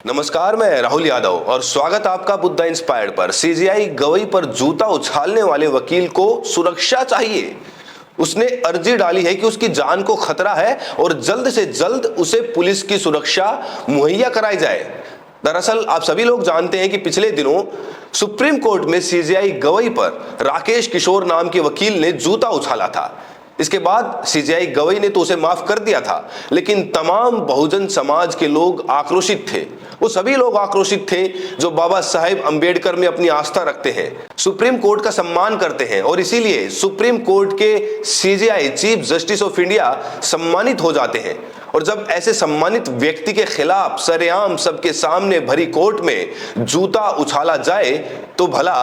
नमस्कार, मैं राहुल यादव और स्वागत आपका बुद्धा इंस्पायर्ड पर। सीजेआई गवई पर जूता उछालने वाले वकील को सुरक्षा चाहिए। उसने अर्जी डाली है कि उसकी जान को खतरा है और जल्द से जल्द उसे पुलिस की सुरक्षा मुहैया कराई जाए। दरअसल आप सभी लोग जानते हैं कि पिछले दिनों सुप्रीम कोर्ट में सीजेआई गवई पर राकेश किशोर नाम के वकील ने जूता उछाला था। इसके बाद सीजेआई गवई ने तो उसे माफ कर दिया था, लेकिन तमाम बहुजन समाज के लोग आक्रोशित थे। वो सभी लोग आक्रोशित थे जो बाबा साहेब अंबेडकर में अपनी आस्था रखते हैं, सुप्रीम कोर्ट का सम्मान करते हैं और इसीलिए सुप्रीम कोर्ट के CJI chief justice of India सम्मानित हो जाते हैं। और जब ऐसे सम्मानित व्यक्ति के खिलाफ सरेआम सबके सामने भरी कोर्ट में जूता उछाला जाए तो भला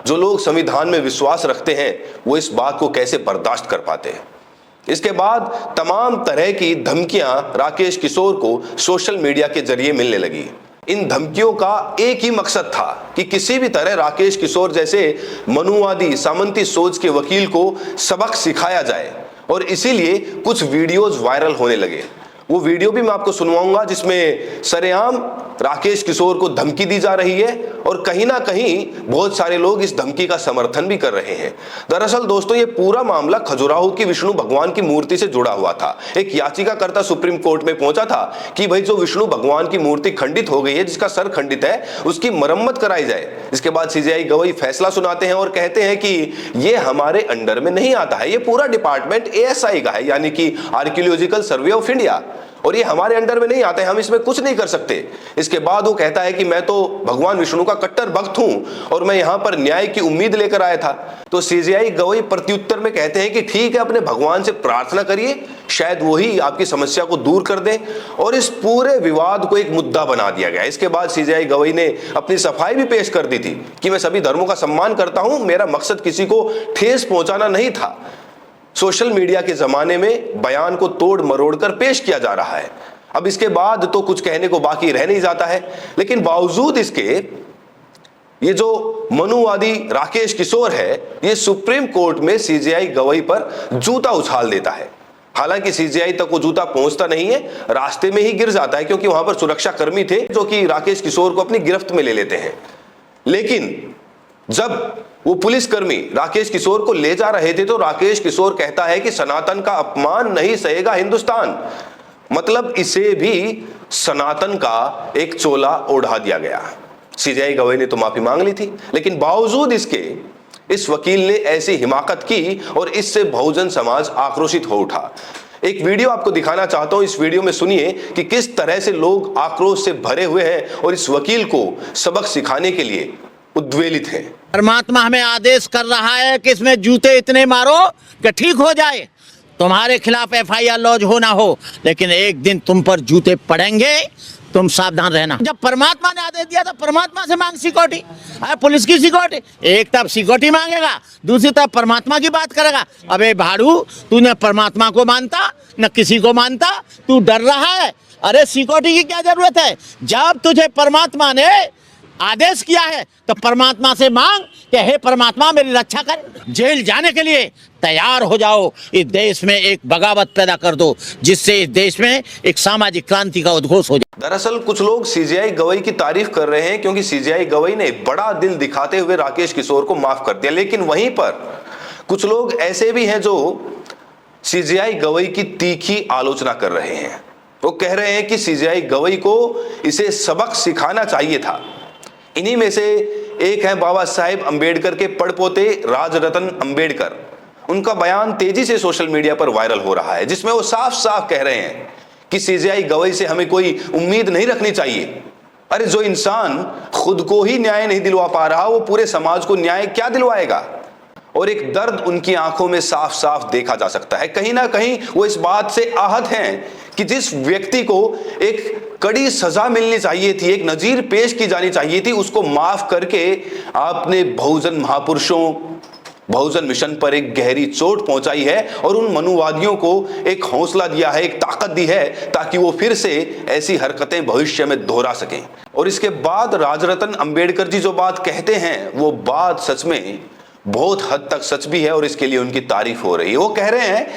जो लोग संविधान में विश्वास रखते हैं वो इस बात को कैसे बर्दाश्त कर पाते हैं। इसके बाद तमाम तरह की धमकियां राकेश किशोर को सोशल मीडिया के जरिए मिलने लगी। इन धमकियों का एक ही मकसद था कि किसी भी तरह राकेश किशोर जैसे मनुवादी सामंती सोच के वकील को सबक सिखाया जाए और इसीलिए कुछ वीडियोज वायरल होने लगे। वो वीडियो भी मैं आपको सुनवाऊंगा जिसमें सरेआम राकेश किशोर को धमकी दी जा रही है और कहीं ना कहीं बहुत सारे लोग इस धमकी का समर्थन भी कर रहे हैं। दरअसल दोस्तों, ये पूरा मामला खजुराहो की विष्णु भगवान की मूर्ति से जुड़ा हुआ था। एक याचिकाकर्ता सुप्रीम कोर्ट में पहुंचा था कि भाई जो विष्णु भगवान की मूर्ति खंडित हो गई है, जिसका सर खंडित है, उसकी मरम्मत कराई जाए। इसके बाद सीजेआई गवई फैसला सुनाते हैं और कहते हैं कि ये हमारे अंडर में नहीं आता है, ये पूरा डिपार्टमेंट एएसआई का है, यानी कि आर्कियोलॉजिकल सर्वे ऑफ इंडिया, और ये हमारे अंडर में नहीं आता है, हम इसमें कुछ नहीं कर सकते। इसके बाद वो कहता है कि मैं तो भगवान विष्णु का कट्टर भक्त हूं और मैं यहां पर न्याय की उम्मीद लेकर आया था। तो सीजेआई गवई प्रत्युत्तर में कहते हैं कि ठीक है, अपने भगवान से प्रार्थना करिए, शायद वही आपकी समस्या को दूर कर दे। और इस पूरे विवाद को एक मुद्दा बना दिया गया। इसके बाद सीजेआई गवई ने अपनी सफाई भी पेश कर दी थी कि मैं सभी धर्मों का सम्मान करता हूं, मेरा मकसद किसी को ठेस पहुंचाना नहीं था। सोशल मीडिया के जमाने में बयान को तोड़ मरोड़ कर पेश किया जा रहा है। अब इसके बाद तो कुछ कहने को बाकी रह नहीं जाता है, लेकिन बावजूद इसके ये जो मनुवादी राकेश किशोर है, ये सुप्रीम कोर्ट में सीजेआई गवई पर जूता उछाल देता है। हालांकि सीजेआई तक वो जूता पहुंचता नहीं है, रास्ते में ही गिर जाता है, क्योंकि वहां पर सुरक्षा कर्मी थे जो कि राकेश किशोर को अपनी गिरफ्त में ले लेते हैं। लेकिन जब वो पुलिसकर्मी राकेश किशोर को ले जा रहे थे तो राकेश किशोर कहता है कि सनातन का अपमान नहीं सहेगा हिंदुस्तान। मतलब इसे भी सनातन का एक चोला ओढ़ा दिया गया। सीजेआई गवई ने तो माफी मांग ली थी, लेकिन बावजूद इसके इस वकील ने ऐसी हिमाकत की और इससे बहुजन समाज आक्रोशित हो उठा। एक वीडियो आपको दिखाना चाहता हूं। इस वीडियो में सुनिए कि किस तरह से लोग आक्रोश से भरे हुए हैं और इस वकील को सबक सिखाने के लिए उद्वेलित है। परमात्मा हमें आदेश कर रहा है कि इसमें जूते इतने मारो कि ठीक हो जाए, तुम्हारे खिलाफ एफआईआर लॉन्च हो ना हो, लेकिन एक दिन तुम पर जूते पड़ेंगे, तुम सावधान रहना। जब परमात्मा ने आदेश दिया था, परमात्मा से मांग सिक्योरिटी, पुलिस की सिक्योरिटी। एक तरफ सिक्योरिटी मांगेगा, दूसरी तरफ परमात्मा की बात करेगा। अबे भाड़ू, तू न परमात्मा को मानता न किसी को मानता, तू डर रहा है। अरे सिक्योरिटी की क्या जरूरत है? जब तुझे परमात्मा ने आदेश किया है तो परमात्मा से मांग कि हे परमात्मा मेरी रक्षा कर। जेल जाने के लिए तैयार हो जाओ। इस देश में एक बगावत पैदा कर दो जिससे इस देश में एक सामाजिक क्रांति का उद्घोष हो जाए। दरअसल कुछ लोग सीजेआई गवई की तारीफ कर रहे हैं क्योंकि सीजेआई गवई ने बड़ा दिल दिखाते हुए राकेश किशोर को माफ कर दिया, लेकिन वहीं पर कुछ लोग ऐसे भी हैं जो सीजेआई गवई की तीखी आलोचना कर रहे हैं। वो कह रहे हैं कि सीजेआई गवई को इसे सबक सिखाना चाहिए था। इन्हीं में से एक है बाबा साहेब अंबेडकर के पड़पोते राजरतन अंबेडकर। उनका बयान तेजी से सोशल मीडिया पर वायरल हो रहा है, जिसमें वो साफ साफ कह रहे हैं कि सीजेआई गवई से हमें कोई उम्मीद नहीं रखनी चाहिए। अरे जो इंसान खुद को ही न्याय नहीं दिलवा पा रहा, वो पूरे समाज को न्याय क्या दिलवाएगा? और एक दर्द उनकी आंखों में साफ साफ देखा जा सकता है। कहीं ना कहीं वो इस बात से आहत हैं कि जिस व्यक्ति को एक कड़ी सजा मिलनी चाहिए थी, एक नजीर पेश की जानी चाहिए थी, उसको माफ करके आपने बहुजन महापुरुषों, बहुजन मिशन पर एक गहरी चोट पहुंचाई है और उन मनुवादियों को एक हौसला दिया है, एक ताकत दी है ताकि वो फिर से ऐसी हरकतें भविष्य में दोहरा सकें। और इसके बाद राजरतन अंबेडकर जी जो बात कहते हैं, वो बात सच में बहुत हद तक सच भी है और इसके लिए उनकी तारीफ हो रही है। वो कह रहे हैं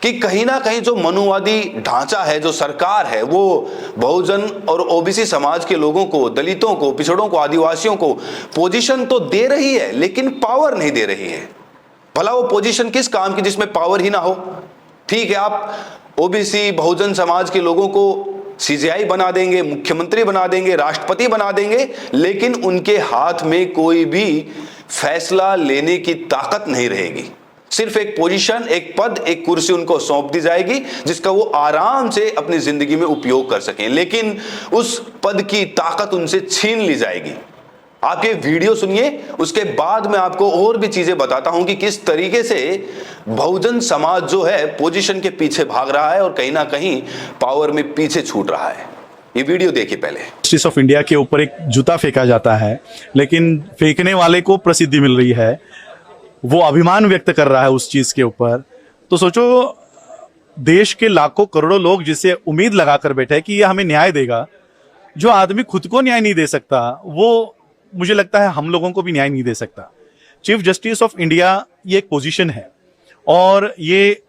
कि कहीं ना कहीं जो मनुवादी ढांचा है, जो सरकार है, वो बहुजन और ओबीसी समाज के लोगों को, दलितों को, पिछड़ों को, आदिवासियों को पोजीशन तो दे रही है लेकिन पावर नहीं दे रही है। भला वो पोजीशन किस काम की जिसमें पावर ही ना हो। ठीक है, आप ओबीसी बहुजन समाज के लोगों को सीजीआई बना देंगे, मुख्यमंत्री बना देंगे, राष्ट्रपति बना देंगे, लेकिन उनके हाथ में कोई भी फैसला लेने की ताकत नहीं रहेगी। सिर्फ एक पोजीशन, एक पद, एक कुर्सी उनको सौंप दी जाएगी जिसका वो आराम से अपनी जिंदगी में उपयोग कर सकें, लेकिन उस पद की ताकत उनसे छीन ली जाएगी। आप ये वीडियो सुनिए, उसके बाद मैं आपको और भी चीजें बताता हूं कि किस तरीके से बहुजन समाज जो है पोजीशन के पीछे भाग रहा है और कहीं ना कहीं पावर में पीछे छूट रहा है। ये वीडियो देखिए पहले। जस्टिस ऑफ इंडिया के ऊपर एक जूता फेंका जाता है, लेकिन फेंकने वाले को प्रसिद्धि मिल रही है, वो अभिमान व्यक्त कर रहा है उस चीज के ऊपर। तो सोचो, देश के लाखों करोड़ों लोग जिसे उम्मीद लगाकर बैठे हैं कि ये हमें न्याय देगा, जो आदमी खुद को न्याय नहीं दे सकता, वो मुझे लगता है हम लोगों को भी न्याय नहीं दे सकता। चीफ जस्टिस ऑफ इंडिया ये एक पोजीशन है, और ये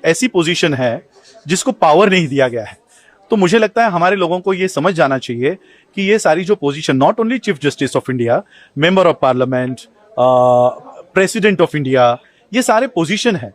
ऐसी पोजीशन है जिसको पावर नहीं दिया गया है। तो मुझे लगता है हमारे लोगों को ये समझ जाना चाहिए कि ये सारी जो position, not only chief justice of India, member of parliament, president of India, ये सारे पोजीशन है।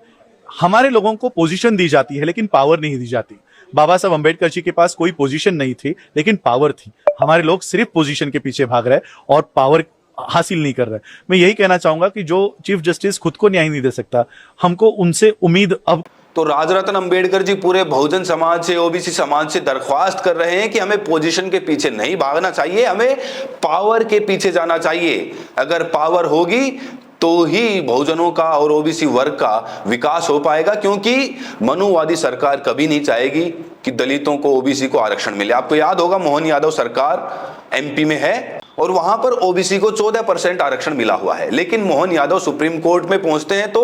हमारे लोगों को पोजीशन दी जाती है लेकिन पावर नहीं दी जाती। बाबा साहब अंबेडकर जी के पास कोई पोजीशन नहीं थी लेकिन पावर थी। हमारे लोग सिर्फ पोजीशन के पीछे भाग रहे हैं और पावर हासिल नहीं कर रहे। मैं यही कहना चाहूंगा कि जो चीफ जस्टिस खुद को न्याय नहीं दे सकता, हमको उनसे उम्मीद अब। तो राजरत्न अंबेडकर जी पूरे बहुजन समाज से, ओबीसी समाज से दरख्वास्त कर रहे हैं कि हमें पोजीशन के पीछे नहीं भागना चाहिए, हमें पावर के पीछे जाना चाहिए। अगर पावर होगी तो ही बहुजनों का और ओबीसी वर्ग का विकास हो पाएगा, क्योंकि मनुवादी सरकार कभी नहीं चाहेगी कि दलितों को, ओबीसी को आरक्षण मिले। आपको याद होगा, मोहन यादव सरकार एमपी में है और वहां पर ओबीसी को 14% आरक्षण मिला हुआ है, लेकिन मोहन यादव सुप्रीम कोर्ट में पहुंचते हैं तो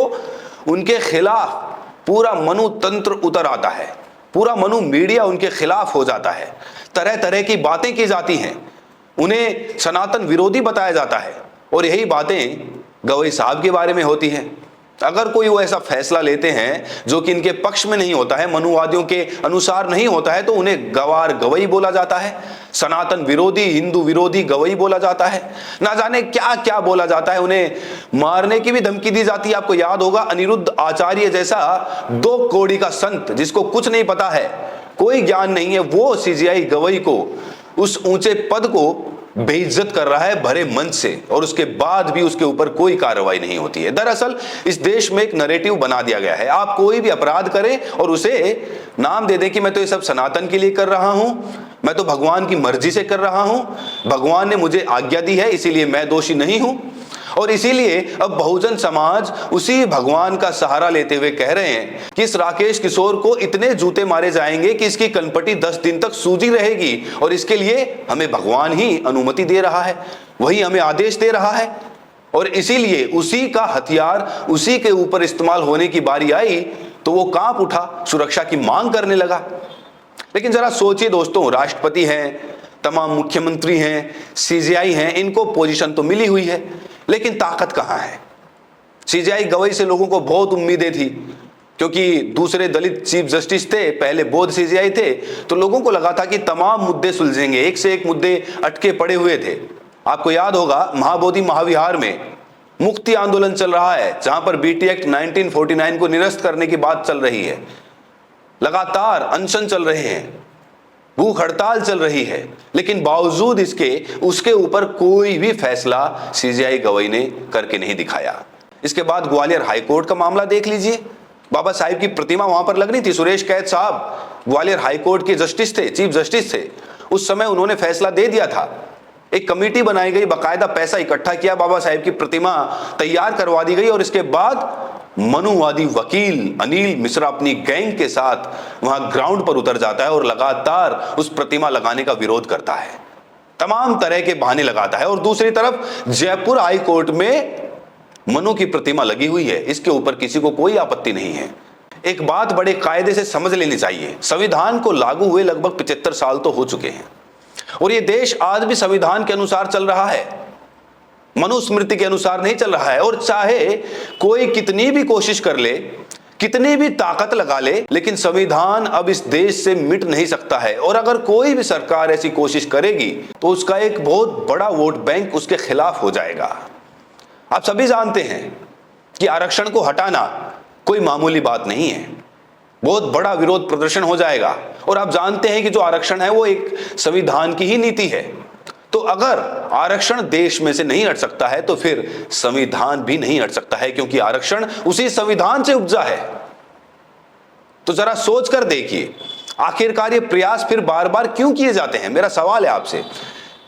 उनके खिलाफ पूरा मनु तंत्र उतर आता है, पूरा मनु मीडिया उनके खिलाफ हो जाता है, तरह तरह की बातें की जाती हैं, उन्हें सनातन विरोधी बताया जाता है, और यही बातें गवई साहब के बारे में होती हैं। अगर कोई वो ऐसा फैसला लेते हैं जो कि इनके पक्ष में नहीं होता है, मनुवादियों के अनुसार नहीं होता है, तो उन्हें गवार गवई बोला जाता है, सनातन विरोधी, हिंदू विरोधी गवई बोला जाता है, ना जाने क्या क्या बोला जाता है। उन्हें मारने की भी धमकी दी जाती है। आपको याद होगा, अनिरुद्ध आचार्य जैसा 2 कौड़ी का संत जिसको कुछ नहीं पता है, कोई ज्ञान नहीं है, वो सीजीआई गवई को, उस ऊंचे पद को बेइज्जत कर रहा है भरे मंच से, और उसके बाद भी उसके ऊपर कोई कार्रवाई नहीं होती है। दरअसल इस देश में एक नैरेटिव बना दिया गया है, आप कोई भी अपराध करें और उसे नाम दे दें कि मैं तो ये सब सनातन के लिए कर रहा हूं, मैं तो भगवान की मर्जी से कर रहा हूं, भगवान ने मुझे आज्ञा दी है इसीलिए मैं दोषी नहीं हूं। और इसीलिए अब बहुजन समाज उसी भगवान का सहारा लेते हुए कह रहे हैं कि इस राकेश किशोर को इतने जूते मारे जाएंगे कि इसकी कनपटी 10 दिन तक सूजी रहेगी, और इसके लिए हमें भगवान ही अनुमति दे रहा है, वही हमें आदेश दे रहा है। और इसीलिए उसी का हथियार उसी के ऊपर इस्तेमाल होने की बारी आई तो वो कांप उठा, सुरक्षा की मांग करने लगा। लेकिन जरा सोचिए दोस्तों, राष्ट्रपति हैं, तमाम मुख्यमंत्री हैं, सीजीआई हैं, इनको पोजीशन तो मिली हुई है, लेकिन ताकत कहां है। सीजीआई गवई से लोगों को बहुत उम्मीदें थी, क्योंकि दूसरे दलित चीफ जस्टिस थे, पहले बौद्ध सीजीआई थे, तो लोगों को लगा था कि तमाम मुद्दे सुलझेंगे, एक से एक मुद्दे अटके पड़े हुए थे। आपको याद होगा, महाबोधि महाविहार में मुक्ति आंदोलन चल रहा है, जहां पर बीटी एक्ट 1949 को निरस्त करने की बात चल रही है, लगातार अनशन चल रहे हैं, भूख हड़ताल चल रही है, लेकिन बावजूद इसके उसके ऊपर कोई भी फैसला सीजीआई गवई ने करके नहीं दिखाया। इसके बाद ग्वालियर हाईकोर्ट का मामला देख लीजिए, बाबा साहिब की प्रतिमा वहां पर लगनी थी। सुरेश कैद साहब ग्वालियर हाईकोर्ट के जस्टिस थे, चीफ जस्टिस थे, उस समय उन्होंने फैसला दे दिया था, एक कमेटी बनाई गई, बाकायदा पैसा इकट्ठा किया, बाबा साहिब की प्रतिमा तैयार करवा दी गई, और इसके बाद मनुवादी वकील अनिल मिश्रा अपनी गैंग के साथ वहां ग्राउंड पर उतर जाता है और लगातार उस प्रतिमा लगाने का विरोध करता है, तमाम तरह के बहाने लगाता है। और दूसरी तरफ जयपुर हाई कोर्ट में मनु की प्रतिमा लगी हुई है, इसके ऊपर किसी को कोई आपत्ति नहीं है। एक बात बड़े कायदे से समझ लेनी चाहिए, संविधान को लागू हुए लगभग 75 साल तो हो चुके हैं, और ये देश आज भी संविधान के अनुसार चल रहा है, मनुस्मृति के अनुसार नहीं चल रहा है। और चाहे कोई कितनी भी कोशिश कर ले कितनी भी ताकत लगा ले, लेकिन संविधान अब इस देश से मिट नहीं सकता है। और अगर कोई भी सरकार ऐसी कोशिश करेगी तो उसका एक बहुत बड़ा वोट बैंक उसके खिलाफ हो जाएगा। आप सभी जानते हैं कि आरक्षण को हटाना कोई मामूली बात नहीं है, बहुत बड़ा विरोध प्रदर्शन हो जाएगा। और आप जानते हैं कि जो आरक्षण है वो एक संविधान की ही नीति है। तो अगर आरक्षण देश में से नहीं हट सकता है तो फिर संविधान भी नहीं हट सकता है, क्योंकि आरक्षण उसी संविधान से उपजा है। तो जरा सोच कर देखिए, आखिरकार ये प्रयास फिर बार बार क्यों किए जाते हैं? मेरा सवाल है आपसे,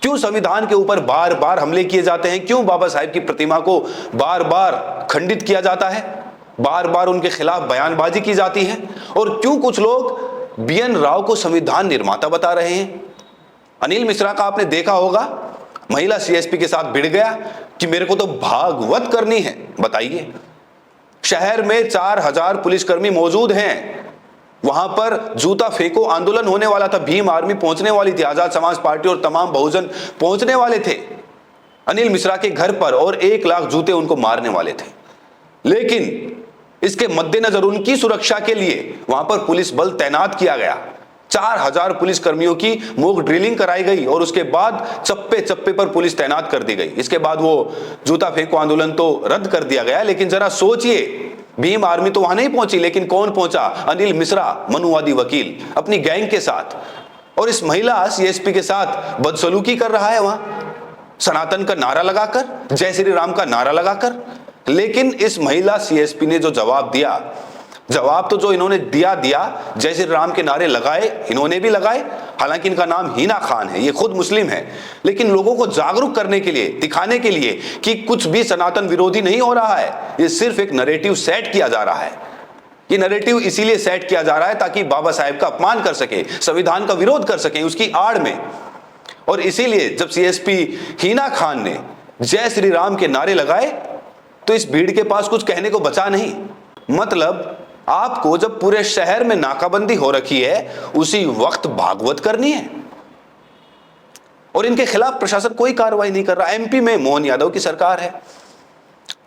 क्यों संविधान के ऊपर बार बार हमले किए जाते हैं? क्यों बाबा साहेब की प्रतिमा को बार बार खंडित किया जाता है, बार बार उनके खिलाफ बयानबाजी की जाती है? और क्यों कुछ लोग BN राव को संविधान निर्माता बता रहे हैं? अनिल मिश्रा का आपने देखा होगा, महिला CSP के साथ भिड़ गया कि मेरे को तो भागवत करनी है। बताइए, शहर में 4000 पुलिसकर्मी मौजूद हैं, वहां पर जूता फेंको आंदोलन होने वाला था, भीम आर्मी पहुंचने वाली थी, आजाद समाज पार्टी और तमाम बहुजन पहुंचने वाले थे अनिल मिश्रा के घर पर, और 1 लाख जूते उनको मारने वाले थे। लेकिन इसके मद्देनजर उनकी सुरक्षा के लिए वहां पर पुलिस बल तैनात किया गया, 4000 पुलिस कर्मियों की मॉक ड्रिलिंग कराई गई और उसके बाद चप्पे चप्पे पर पुलिस तैनात कर दी गई। इसके बाद वो जूता फेंको आंदोलन तो रद्द कर दिया गया। लेकिन जरा सोचिए, भीम आर्मी तो वहां नहीं पहुंची, लेकिन कौन पहुंचा? अनिल मिश्रा, मनुवादी वकील, अपनी गैंग के साथ, और इस महिला CSP के साथ बदसलूकी कर रहा है वहां, सनातन का नारा लगाकर, जय श्री राम का नारा लगाकर। लेकिन इस महिला CSP ने जो जवाब दिया, जवाब तो जो इन्होंने दिया, जय श्री राम के नारे लगाए, इन्होंने भी लगाए। हालांकि इनका नाम हिना खान है, ये खुद मुस्लिम है, लेकिन लोगों को जागरूक करने के लिए, दिखाने के लिए कि कुछ भी सनातन विरोधी नहीं हो रहा है, ये सिर्फ एक नैरेटिव सेट किया जा रहा है। ये नैरेटिव इसीलिए सेट किया जा रहा है ताकि बाबा साहेब का अपमान कर सके, संविधान का विरोध कर सके उसकी आड़ में। और इसीलिए जब CSP हिना खान ने जय श्री राम के नारे लगाए तो इस भीड़ के पास कुछ कहने को बचा नहीं। मतलब आपको जब पूरे शहर में नाकाबंदी हो रखी है, उसी वक्त भागवत करनी है, और इनके खिलाफ प्रशासन कोई कार्रवाई नहीं कर रहा। MP में मोहन यादव की सरकार है,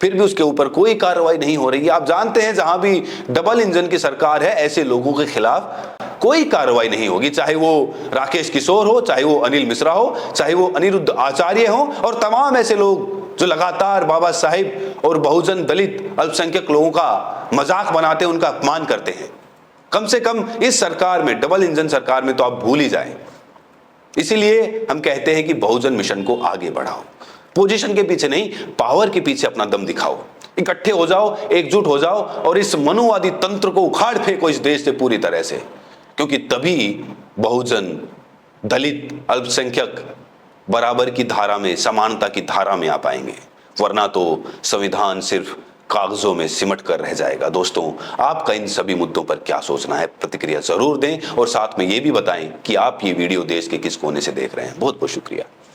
फिर भी उसके ऊपर कोई कार्रवाई नहीं हो रही है। आप जानते हैं, जहां भी डबल इंजन की सरकार है, ऐसे लोगों के खिलाफ कोई कार्रवाई नहीं होगी, चाहे वो राकेश किशोर हो, चाहे वो अनिल मिश्रा हो, चाहे वो अनिरुद्ध आचार्य हो, और तमाम ऐसे लोग जो लगातार बाबा साहिब और बहुजन दलित अल्पसंख्यक लोगों का मजाक बनाते हैं, उनका अपमान करते हैं। कम से कम इस सरकार में, डबल इंजन सरकार में तो आप भूल ही जाएं। इसीलिए हम कहते हैं कि बहुजन मिशन को आगे बढ़ाओ, पोजीशन के पीछे नहीं, पावर के पीछे अपना दम दिखाओ, इकट्ठे हो जाओ, एकजुट हो जाओ, और इस मनुवादी तंत्र को उखाड़ फेंको इस देश से पूरी तरह से, क्योंकि तभी बहुजन, दलित, अल्पसंख्यक बराबर की धारा में, समानता की धारा में आ पाएंगे। वरना तो संविधान सिर्फ कागजों में सिमट कर रह जाएगा। दोस्तों, आपका इन सभी मुद्दों पर क्या सोचना है? प्रतिक्रिया जरूर दें, और साथ में ये भी बताएं कि आप ये वीडियो देश के किस कोने से देख रहे हैं। बहुत बहुत शुक्रिया।